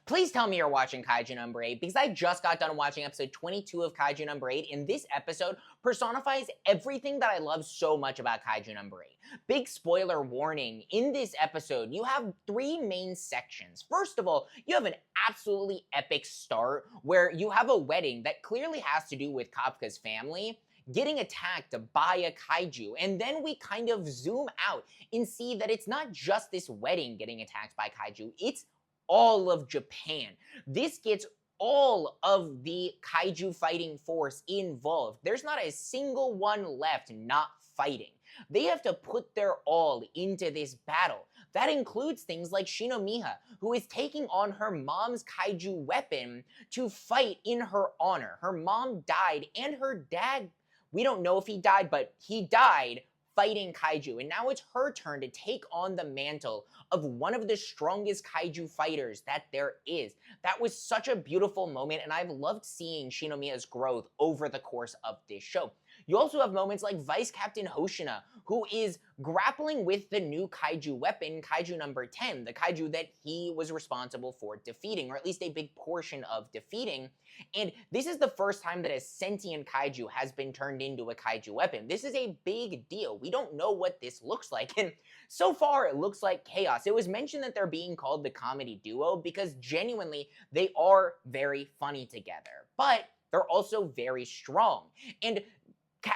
Please tell me you're watching Kaiju number 8 because I just got done watching episode 22 of Kaiju number 8, and this episode personifies everything that I love so much about Kaiju number 8. Big spoiler warning, in this episode, you have three main sections. First of all, you have an absolutely epic start where you have a wedding that clearly has to do with Kafka's family getting attacked by a kaiju, and then we kind of zoom out and see that it's not just this wedding getting attacked by kaiju, it's all of Japan. This gets all of the kaiju fighting force involved. There's not a single one left not fighting. They have to put their all into this battle. That includes things like Shinomiya, who is taking on her mom's kaiju weapon to fight in her honor. Her mom died, and her dad, we don't know if he died, but he died fighting kaiju, and now it's her turn to take on the mantle of one of the strongest kaiju fighters that there is. That was such a beautiful moment, and I've loved seeing Shinomiya's growth over the course of this show. You also have moments like Vice Captain Hoshina, who is grappling with the new kaiju weapon, Kaiju number 10, the kaiju that he was responsible for defeating, or at least a big portion of defeating. And this is the first time that a sentient kaiju has been turned into a kaiju weapon. This is a big deal. We don't know what this looks like, and so far it looks like chaos. It was mentioned that they're being called the comedy duo because genuinely they are very funny together, but they're also very strong. And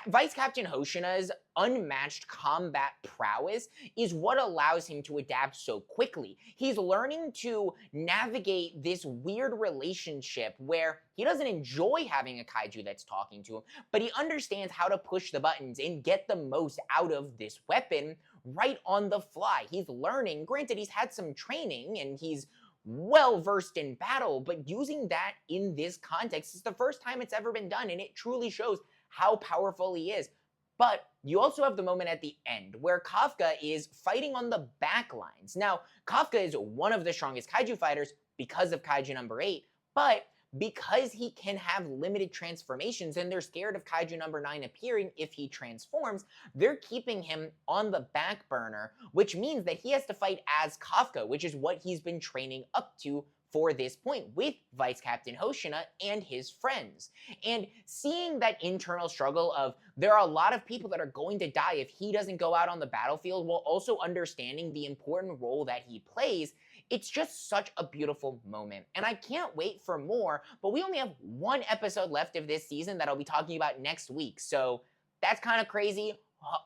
Vice Captain Hoshina's unmatched combat prowess is what allows him to adapt so quickly. He's learning to navigate this weird relationship where he doesn't enjoy having a kaiju that's talking to him, but he understands how to push the buttons and get the most out of this weapon right on the fly. He's learning. Granted, he's had some training and he's well versed in battle, but using that in this context is the first time it's ever been done, and it truly shows how powerful he is. But you also have the moment at the end where Kafka is fighting on the back lines. Now, Kafka is one of the strongest kaiju fighters because of Kaiju number 8, but because he can have limited transformations and they're scared of Kaiju number 9 appearing if he transforms, they're keeping him on the back burner, which means that he has to fight as Kafka, which is what he's been training up to for this point with Vice Captain Hoshina and his friends. And seeing that internal struggle of there are a lot of people that are going to die if he doesn't go out on the battlefield, while also understanding the important role that he plays, it's just such a beautiful moment. And I can't wait for more, but we only have one episode left of this season that I'll be talking about next week. So that's kind of crazy.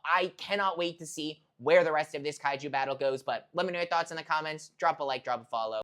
I cannot wait to see where the rest of this kaiju battle goes, but let me know your thoughts in the comments. Drop a like, drop a follow.